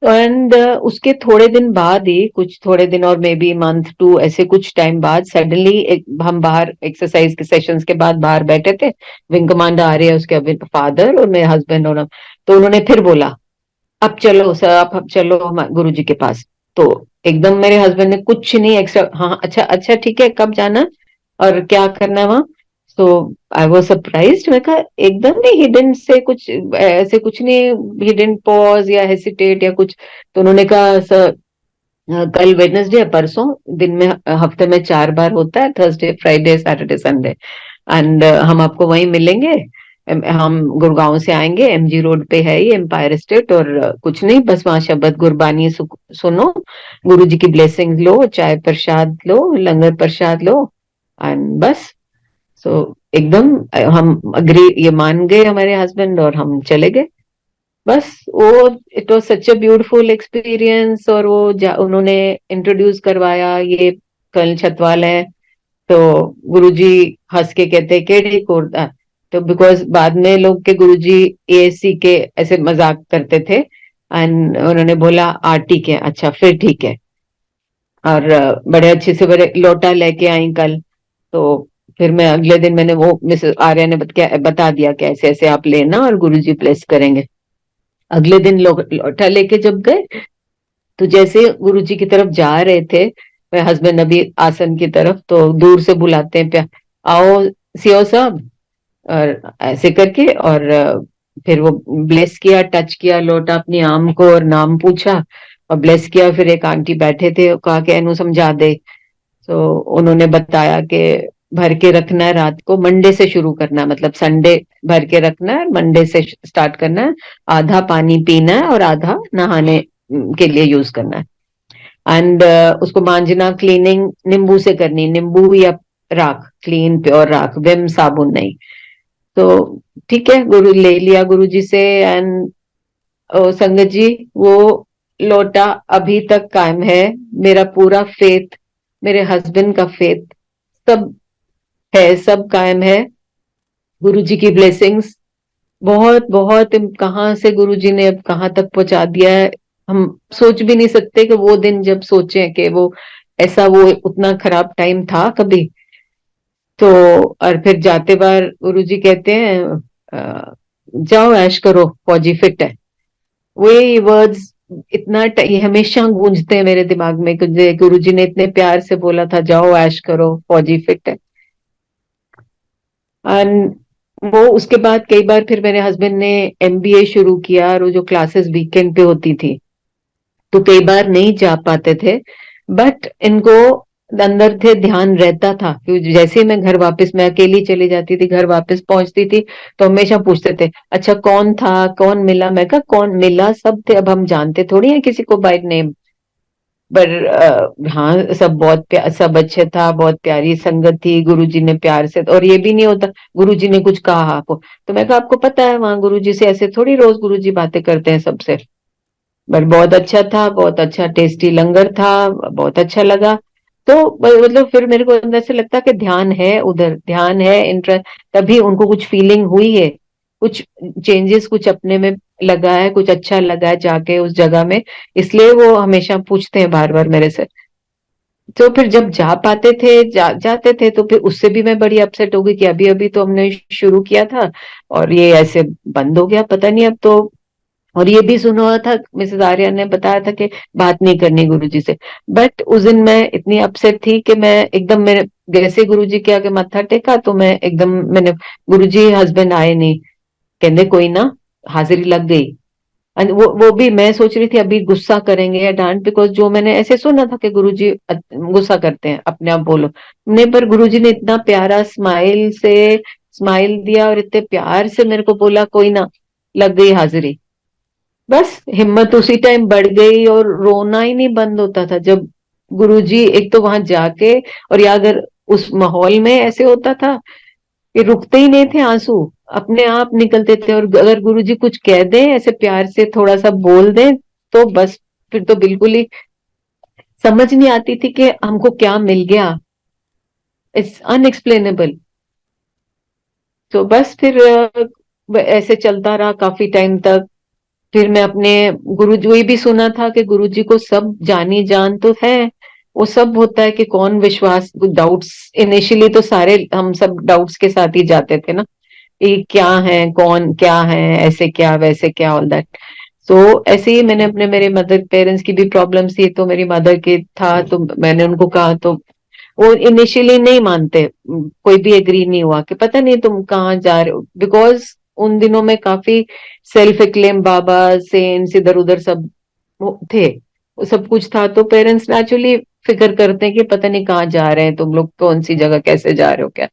एंड उसके थोड़े दिन बाद ही, कुछ थोड़े दिन और मे बी मंथ टू, ऐसे कुछ टाइम बाद सडनली एक हम बाहर एक्सरसाइज के सेशंस के बाद बाहर बैठे थे, विंग कमांडर आ रहे हैं उसके फादर और मेरे हस्बैंड और हम, तो उन्होंने फिर बोला अब चलो सर, आप अब चलो हम गुरु जी के पास। तो एकदम मेरे हस्बैंड ने कुछ नहीं एक्स्ट्रा, हाँ अच्छा अच्छा ठीक है, कब जाना और क्या करना है वहां। तो आई वाज सरप्राइज्ड, मैं कहा एकदम नहीं, हिडन से कुछ ऐसे कुछ नहीं, हिडन पॉज या हेसिटेट या कुछ। तो उन्होंने कहा सर कल वेडनेसडे है, परसों दिन में हफ्ते में 4 बार होता है, Thursday Friday Saturday Sunday, and हम आपको वहीं मिलेंगे, हम गुड़गांव से आएंगे, MG रोड पे है ये एम्पायर स्टेट, और कुछ नहीं, बस वहां शबद गुरबानी सुनो, गुरु जी की ब्लेसिंग लो, चाय प्रसाद लो, लंगर प्रसाद लो, एंड बस। सो एकदम हम अग्री, ये मान गए हमारे हस्बैंड, और हम चले गए बस। वो it was such a beautiful experience. और वो उन्होंने इंट्रोड्यूस करवाया, ये कर्नल छतवाल है। तो गुरुजी हंस के कहते केड़ी कोरदा, तो बिकॉज बाद में लोग के गुरुजी ASC के ऐसे मजाक करते थे, एंड उन्होंने बोला आरटी के, अच्छा फिर ठीक है। और बड़े अच्छे से बड़े लोटा लेके आई कल। तो फिर मैं अगले दिन मैंने वो मिसेस आर्या ने बता दिया कि ऐसे ऐसे आप लेना और गुरुजी प्लेस करेंगे। अगले दिन लोटा लेके जब गए, तो जैसे गुरुजी की तरफ जा रहे थे, मेरे हस्बैंड अभी आसन की तरफ, तो दूर से बुलाते हैं प्या, आओ सीओ साहब, और ऐसे करके। और फिर वो ब्लेस किया, टच किया लोटा अपनी आम को, और नाम पूछा और ब्लेस किया। फिर एक आंटी बैठे थे, कहा कि एनु समझा दे। तो उन्होंने बताया कि भर के रखना है, रात को मंडे से शुरू करना है, मतलब संडे भर के रखना है, मंडे से स्टार्ट करना है। आधा पानी पीना है और आधा नहाने के लिए यूज करना है। एंड उसको मांजना, क्लीनिंग नींबू से करनी, नींबू या राख, क्लीन प्योर राख, विम साबुन नहीं। तो ठीक है, गुरु ले लिया गुरु जी से। एंड संगत जी, वो लोटा अभी तक कायम है। मेरा पूरा फेथ, मेरे हस्बैंड का फेथ, सब है, सब कायम है। गुरु जी की ब्लेसिंग्स बहुत बहुत, कहाँ से गुरु जी ने अब कहाँ तक पहुंचा दिया है, हम सोच भी नहीं सकते कि वो दिन जब सोचे कि वो ऐसा, वो उतना खराब टाइम था कभी। तो और फिर जाते बार गुरु जी कहते हैं जाओ ऐश करो, फौजी फिट है। वही वर्ड्स ये हमेशा गूंजते हैं मेरे दिमाग में कि गुरु जी ने इतने प्यार से बोला था, जाओ ऐश करो, फौजी फिट है। एंड वो उसके बाद कई बार फिर मेरे हस्बैंड ने MBA शुरू किया, और वो जो क्लासेस वीकेंड पे होती थी, तो कई बार नहीं जा पाते थे। बट इनको अंदर थे ध्यान रहता था, क्योंकि जैसे ही मैं घर वापस, मैं अकेली चली जाती थी, घर वापस पहुंचती थी, तो हमेशा पूछते थे अच्छा कौन था, कौन मिला। मैं कहा कौन मिला, सब थे, अब हम जानते थोड़ी हैं किसी को बाय नेम। पर हाँ, सब बहुत सब अच्छे था, बहुत प्यारी संगत थी, गुरुजी ने प्यार से। और ये भी नहीं होता गुरुजी ने कुछ कहा आपको, तो मैं कहा आपको पता है वहां गुरुजी से ऐसे थोड़ी रोज गुरुजी बातें करते हैं सबसे। बट बहुत अच्छा था, बहुत अच्छा टेस्टी लंगर था, बहुत अच्छा लगा। तो मतलब फिर मेरे को अंदर से लगता कि ध्यान है, उधर ध्यान है, इंटरेस्ट, तभी उनको कुछ फीलिंग हुई है, कुछ चेंजेस कुछ अपने में लगा है, कुछ अच्छा लगा है जाके उस जगह में। इसलिए वो हमेशा पूछते हैं बार बार मेरे से। तो फिर जब जा पाते थे, जाते थे, तो फिर उससे भी मैं बड़ी अपसेट हो गई कि अभी अभी तो हमने शुरू किया था और ये ऐसे बंद हो गया, पता नहीं अब तो। और ये भी सुना हुआ था, मिसेस आर्या ने बताया था कि बात नहीं करनी गुरुजी से। बट उस दिन मैं इतनी अपसेट थी कि मैं एकदम, मेरे जैसे गुरुजी के आगे मत्था टेका, तो मैं एकदम, मैंने, गुरुजी हस्बैंड आए नहीं, कहते कोई ना, हाजिरी लग गई। And वो भी मैं सोच रही थी अभी गुस्सा करेंगे या डांट, बिकॉज जो मैंने ऐसे सुना था कि गुरुजी गुस्सा करते हैं, अपने आप बोलो नहीं। पर गुरुजी ने इतना प्यारा स्माइल से स्माइल दिया, और इतने प्यार से मेरे को बोला कोई ना, लग गई हाजिरी। बस हिम्मत उसी टाइम बढ़ गई, और रोना ही नहीं बंद होता था जब गुरुजी, एक तो वहां जाके, और या अगर उस माहौल में ऐसे होता था कि रुकते ही नहीं थे आंसू, अपने आप निकलते थे। और अगर गुरुजी कुछ कह दें, ऐसे प्यार से थोड़ा सा बोल दें, तो बस फिर तो बिल्कुल ही समझ नहीं आती थी कि हमको क्या मिल गया। It's unexplainable. तो बस फिर ऐसे चलता रहा काफी टाइम तक। फिर मैं अपने गुरु जी, वही भी सुना था कि गुरु जी को सब जानी जान तो है, वो सब होता है कि कौन विश्वास, डाउट्स इनिशियली तो सारे हम सब डाउट्स के साथ ही जाते थे ना, ये क्या है, कौन क्या है, ऐसे क्या वैसे क्या, ऑल दैट। तो ऐसे ही मैंने अपने, मेरे मदर पेरेंट्स की भी प्रॉब्लम्स थी, तो मेरी मदर के था, तो मैंने उनको कहा, तो वो इनिशियली नहीं मानते, कोई भी एग्री नहीं हुआ कि पता नहीं तुम कहाँ जा रहे हो, बिकॉज उन दिनों में काफी सेल्फ एक्लेम बाबा सेंट्स इधर उधर सब थे, वो सब कुछ था। तो पेरेंट्स नेचुरली फिक्र करते हैं कि पता नहीं कहाँ जा रहे हैं तुम लोग, कौन सी जगह, कैसे जा रहे हो क्या।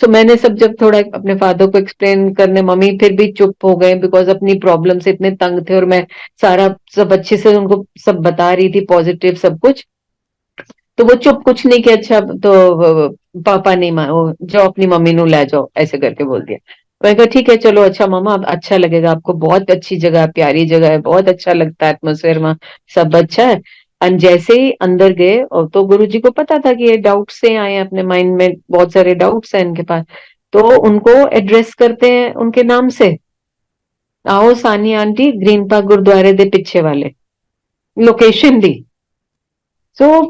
सो मैंने सब जब थोड़ा अपने फादर को एक्सप्लेन करने, मम्मी फिर भी चुप हो गए बिकॉज अपनी प्रॉब्लम से इतने तंग थे, और मैं सारा सब अच्छे से उनको सब बता रही थी, पॉजिटिव सब कुछ। तो वो चुप, कुछ नहीं किया। अच्छा तो पापा नहीं जाओ अपनी मम्मी नु ले जाओ, ऐसे करके बोल दिया। मैंने कहा ठीक है चलो, अच्छा मामा अब अच्छा लगेगा आपको, बहुत अच्छी जगह है, प्यारी जगह है, बहुत अच्छा लगता है एटमोसफेयर वहाँ, सब अच्छा है। और जैसे ही अंदर गए, और तो गुरुजी को पता था कि ये डाउट से आए हैं, अपने माइंड में बहुत सारे डाउट्स हैं इनके पास, तो उनको एड्रेस करते हैं उनके नाम से। आओ सानी आंटी, ग्रीन पार्क गुरुद्वारे दे पीछे वाले, लोकेशन दी। तो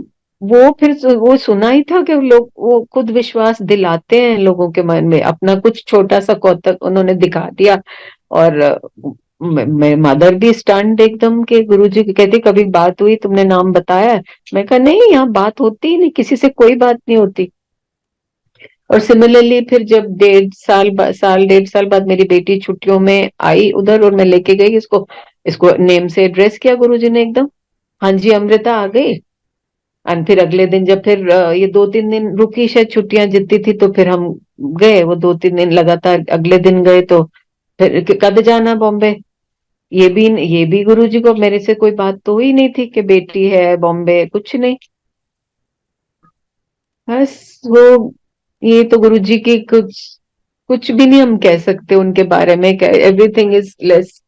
वो फिर वो सुना ही था कि लोग वो खुद विश्वास दिलाते हैं लोगों के मन में, अपना कुछ छोटा सा कौतक उन्होंने दिखा दिया। और मेरे मदर भी स्टंट एकदम, के गुरुजी कहते कभी बात हुई, तुमने नाम बताया? मैं कहा नहीं, यहाँ बात होती ही नहीं, किसी से कोई बात नहीं होती। और सिमिलरली फिर जब 1.5 साल बाद मेरी बेटी छुट्टियों में आई उधर, और मैं लेके गई इसको, इसको नेम से एड्रेस किया गुरुजी ने एकदम। हाँ जी अमृता आ गई। और फिर अगले दिन जब फिर ये 2-3 दिन रुकी, शायद छुट्टियां जितनी थी, तो फिर हम गए, वो 2-3 दिन लगातार अगले दिन गए। तो फिर कद जाना बॉम्बे, ये भी गुरुजी को, मेरे से कोई बात तो हुई नहीं थी कि बेटी है बॉम्बे, कुछ नहीं। बस वो, ये तो गुरुजी की कुछ कुछ भी नहीं हम कह सकते उनके बारे में, एवरीथिंग इज लेस।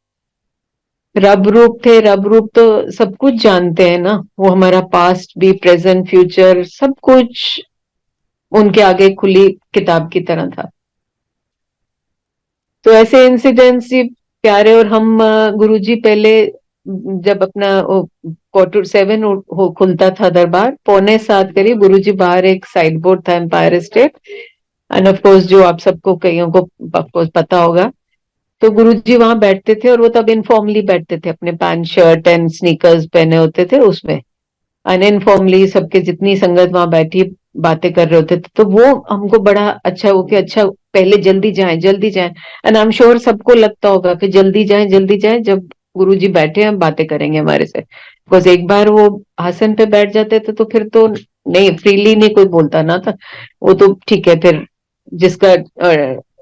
रब रूप थे, रब रूप तो सब कुछ जानते हैं ना, वो हमारा पास्ट भी, प्रेजेंट, फ्यूचर, सब कुछ उनके आगे खुली किताब की तरह था। तो ऐसे इंसिडेंट्स ही प्यारे। और हम गुरुजी पहले जब अपना Q7 हो खुलता था दरबार, 6:45 करीब, गुरुजी बाहर एक साइड बोर्ड था, Empire State, and of course जो आप सबको कईयों को ऑफ कोर्स पता होगा। तो गुरुजी वहां बैठते थे, और वो तब इनफॉर्मली बैठते थे, अपने पैंट शर्ट एंड स्नीकर्स पहने होते थे, उसमें अनइनफॉर्मली सबके जितनी संगत वहां बैठी बातें कर रहे होते थे। तो वो हमको बड़ा अच्छा हो कि अच्छा पहले जल्दी जाएं, जल्दी जाएं। एंड आई एम श्योर सबको लगता होगा कि जल्दी जाएं, जल्दी जाएं, जब गुरुजी बैठे हैं बातें करेंगे हमारे से। बिकॉज एक बार वो आसन पे बैठ जाते थे तो फिर तो नहीं, फ्रीली नहीं कोई बोलता ना था। वो तो ठीक है, फिर जिसका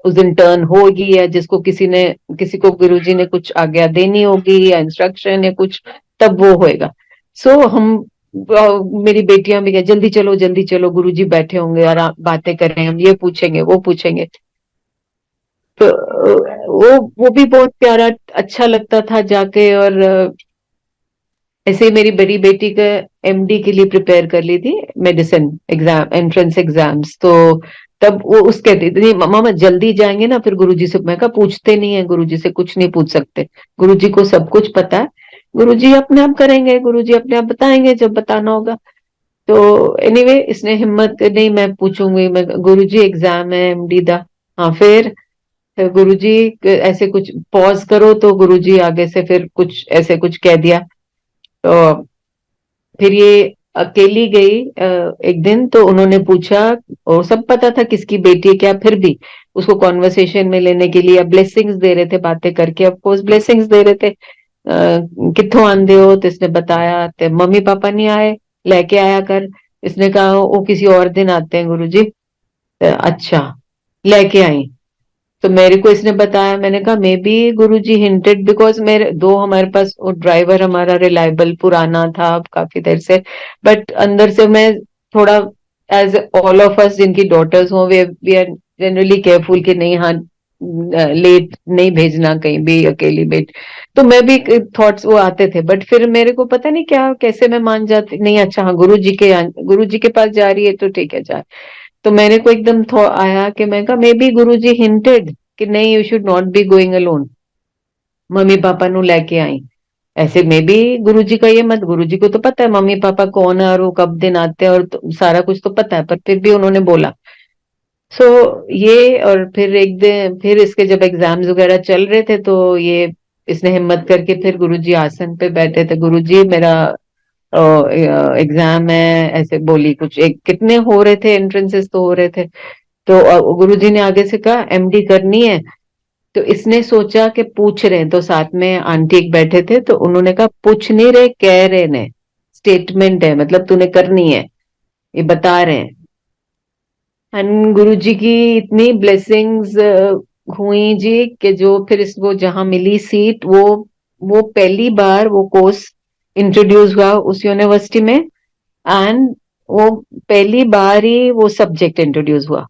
उस दिन टर्न होगी, या जिसको किसी को गुरुजी ने कुछ आज्ञा देनी होगी या इंस्ट्रक्शन या कुछ, तब वो होएगा। सो हम मेरी बेटियां भी कह जल्दी चलो गुरुजी बैठे होंगे, और बातें कर रहे हैं, हम ये पूछेंगे वो पूछेंगे। तो वो भी बहुत प्यारा, अच्छा लगता था जाके। और ऐसे ही मेरी बड़ी बेटी का एमडी के लिए प्रिपेयर कर ली थी, मेडिसिन एग्जाम, एंट्रेंस एग्जाम्स। तो तब वो उस कहती थी मामा जल्दी जाएंगे ना, फिर गुरुजी से, मैं कहा पूछते नहीं है, गुरुजी से कुछ नहीं पूछ सकते, गुरुजी को सब कुछ पता है, गुरुजी अपने आप करेंगे, गुरुजी अपने आप बताएंगे जब बताना होगा। तो एनीवे इसने हिम्मत, नहीं मैं पूछूंगी, मैं गुरुजी एग्जाम है एमडी दा। हाँ फिर गुरुजी ऐसे कुछ पॉज करो, तो गुरुजी आगे से फिर कुछ ऐसे कुछ कह दिया। तो फिर ये अकेली गई एक दिन, तो उन्होंने पूछा, और सब पता था किसकी बेटी है क्या, फिर भी उसको कॉन्वर्सेशन में लेने के लिए ब्लेसिंग्स दे रहे थे, बातें करके ऑफ कोर्स ब्लेसिंग्स दे रहे थे। कित्थों आंदे हो, तो इसने बताया, तो मम्मी पापा नहीं आए, लेके आया कर। इसने कहा वो किसी और दिन आते हैं गुरुजी। अच्छा, लेके आई। तो मेरे को इसने बताया, मैंने कहा may be Guruji hinted, because मेरे दो, हमारे पास वो ड्राइवर हमारा रिलायबल पुराना था काफी देर से, बट अंदर से मैं थोड़ा, एज ऑल ऑफ अस जिनकी डॉटर्स हो, वी आर जनरली केयरफुल कि नहीं, हाँ लेट नहीं भेजना कहीं भी अकेली बेट। तो मैं भी थॉट्स वो आते थे, बट फिर मेरे को पता नहीं क्या, कैसे मैं मान जाती, नहीं अच्छा हाँ गुरु जी के पास जा रही है तो ठीक है जा। तो मेरे को एकदम आया कि मैं कहा मे बी गुरुजी हिंटेड कि नहीं, you should not be going alone, mummy papa नु लेके आई। ऐसे में भी गुरुजी का ये मत, गुरुजी को तो पता है मम्मी पापा कौन है और वो कब दिन आते हैं, और तो सारा कुछ तो पता है, पर फिर भी उन्होंने बोला। सो ये, और फिर एक दिन फिर इसके जब एग्जाम्स वगैरह चल रहे थे, तो ये इसने हिम्मत करके फिर गुरुजी आसन पे बैठे थे, गुरुजी मेरा एग्जाम है, ऐसे बोली कुछ, एक कितने हो रहे थे एंट्रेंसेस तो हो रहे थे। तो गुरुजी ने आगे से कहा एमडी करनी है। तो इसने सोचा कि पूछ रहे हैं, तो साथ में आंटी एक बैठे थे, तो उन्होंने कहा पूछ नहीं रहे, कह रहे ने, स्टेटमेंट है, मतलब तूने करनी है। ये बता रहे हैं। एंड गुरु जी की इतनी ब्लेसिंग्स हुई जी कि जो फिर इसको जहां मिली सीट, वो पहली बार वो कोर्स इंट्रोड्यूस हुआ उस यूनिवर्सिटी में, एंड वो पहली बार ही वो सब्जेक्ट इंट्रोड्यूस हुआ।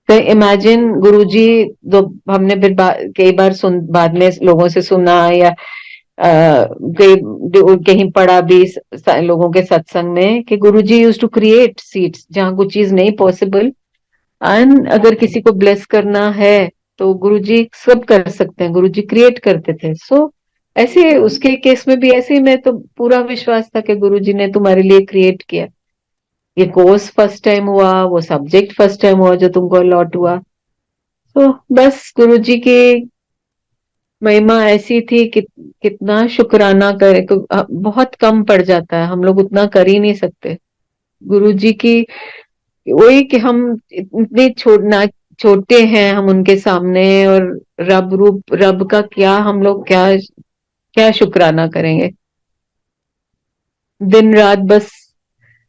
तो इमेजिन गुरुजी, जो हमने फिर कई बार बाद में लोगों से सुना या कहीं पढ़ा भी लोगों के सत्संग में कि गुरुजी यूज्ड टू क्रिएट सीट्स जहां कुछ चीज नहीं पॉसिबल, एंड अगर किसी को ब्लेस करना है तो गुरुजी सब कर सकते हैं, गुरुजी क्रिएट करते थे। सो ऐसे उसके केस में भी ऐसे ही मैं तो पूरा विश्वास था कि गुरुजी ने तुम्हारे लिए क्रिएट किया। ये कोर्स फर्स्ट टाइम हुआ, वो सब्जेक्ट फर्स्ट टाइम हुआ जो तुमको अलॉट हुआ। तो बस गुरुजी की महिमा ऐसी थी कि कितना शुक्राना करे, बहुत कम पड़ जाता है, हम लोग उतना कर ही नहीं सकते। गुरुजी की वही कि हम इतने छोड़ना छोटे हैं हम उनके सामने, और रब का क्या हम लोग क्या क्या शुक्राना करेंगे। दिन रात बस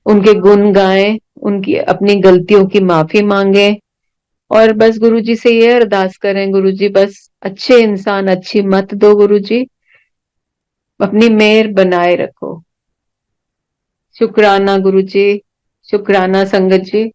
उनके गुण गाएं, उनकी अपनी गलतियों की माफी मांगे, और बस गुरुजी से ये अरदास करें, गुरुजी बस अच्छे इंसान अच्छी मत दो, गुरुजी अपनी मेहर बनाए रखो। शुक्राना गुरुजी, शुक्राना संगत जी।